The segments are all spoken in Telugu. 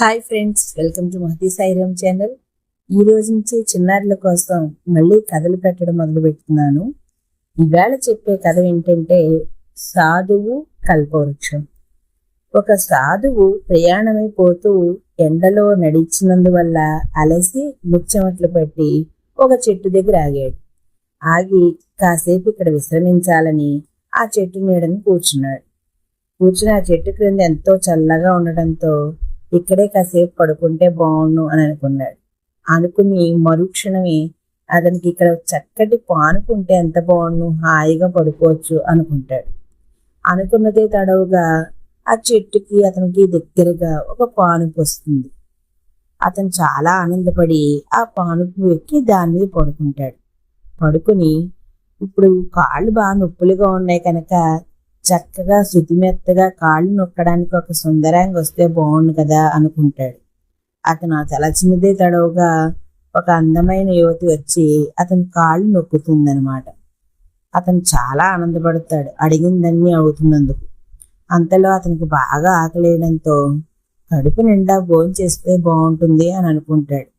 Hi friends, welcome to Mahathi Sairam channel. ఈ రోజు నుంచి చిన్నారుల కోసం మళ్ళీ కథలు పెట్టడం మొదలు పెడుతున్నాను. ఈవేళ చెప్పే కథ ఏంటంటే సాధువు కల్పవృక్షం. ఒక సాధువు ప్రయాణమైపోతూ ఎండలో నడిచినందువల్ల అలసి ముచ్చెమట్లు పట్టి ఒక చెట్టు దగ్గర ఆగాడు. ఆగి కాసేపు ఇక్కడ విశ్రమించాలని ఆ చెట్టు నీడని కూర్చున్నాడు. కూర్చుని ఆ చెట్టు క్రింద ఎంతో చల్లగా ఉండటంతో ఇక్కడే కాసేపు పడుకుంటే బాగుండు అని అనుకున్నాడు. అనుకుని మరుక్షణమే అతనికి ఇక్కడ చక్కటి పానుకుంటే ఎంత బాగుండు, హాయిగా పడుకోవచ్చు అనుకుంటాడు. అనుకున్నదే తడవుగా ఆ చెట్టుకి అతనికి దగ్గరగా ఒక పానుపు వస్తుంది. అతను చాలా ఆనందపడి ఆ పానుపు ఎక్కి దాని మీద పడుకుంటాడు. పడుకుని ఇప్పుడు కాళ్ళు బాగా నొప్పులుగా ఉన్నాయి కనుక చక్కగా శుతిమెత్తగా కాళ్ళు నొక్కడానికి ఒక సుందరాంగి వస్తే బాగుండు కదా అనుకుంటాడు. అతను చాలా చిన్నదే తడవుగా ఒక అందమైన యువతి వచ్చి అతని కాళ్ళు నొక్కుతుందనమాట. అతను చాలా ఆనందపడతాడు, అడిగిందన్నీ అవుతున్నందుకు. అంతలో అతనికి బాగా ఆకలేయడంతో కడుపు నిండా భోంచేస్తే బాగుంటుంది అని అనుకుంటాడు.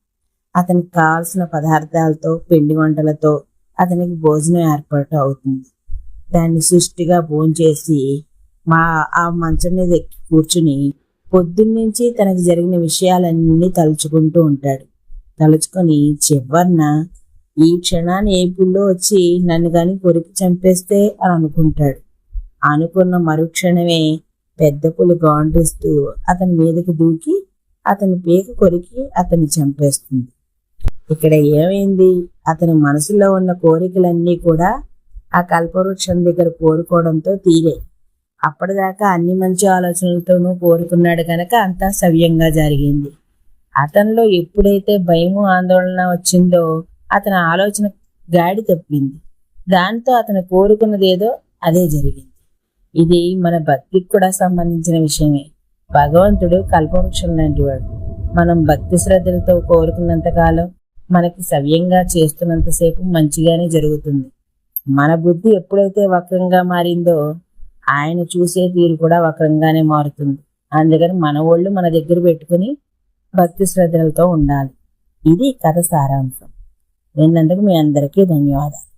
అతనికి కావలసిన పదార్థాలతో పిండి వంటలతో అతనికి భోజనం ఏర్పాటు అవుతుంది. దాన్ని సుష్టిగా భోంచేసి ఆ మంచం మీద ఎక్కి కూర్చుని పొద్దున్నుంచి తనకు జరిగిన విషయాలన్నీ తలుచుకుంటూ ఉంటాడు. తలుచుకొని చివరిన ఈ క్షణాన్ని ఏ పుల్లో వచ్చి నన్ను గాని కొరికి చంపేస్తే అని అనుకుంటాడు. అనుకున్న మరుక్షణమే పెద్ద పులి గాండ్రిస్తూ అతని మీదకు దూకి అతని పీక కొరికి అతన్ని చంపేస్తుంది. ఇక్కడ ఏమైంది? అతని మనసులో ఉన్న కోరికలన్నీ కూడా ఆ కల్పవృక్షం దగ్గర కోరుకోవడంతో తీరే. అప్పటిదాకా అన్ని మంచి ఆలోచనలతోనూ కోరుకున్నాడు కనుక అంతా సవ్యంగా జరిగింది. అతనిలో ఎప్పుడైతే భయము ఆందోళన వచ్చిందో అతని ఆలోచన గాడి తప్పింది. దాంతో అతను కోరుకున్నదేదో అదే జరిగింది. ఇది మన భక్తికి కూడా సంబంధించిన విషయమే. భగవంతుడు కల్పవృక్షం లాంటి వాడు. మనం భక్తి శ్రద్ధలతో కోరుకున్నంత కాలం మనకి సవ్యంగా చేస్తున్నంతసేపు మంచిగానే జరుగుతుంది. మన బుద్ధి ఎప్పుడైతే వక్రంగా మారిందో ఆయన చూసే తీరు కూడా వక్రంగానే మారుతుంది. అందుకని మన ఒళ్ళు మన దగ్గర పెట్టుకుని భక్తి శ్రద్ధలతో ఉండాలి. ఇది కథ సారాంశం. విన్నందుకు మీ అందరికీ ధన్యవాదాలు.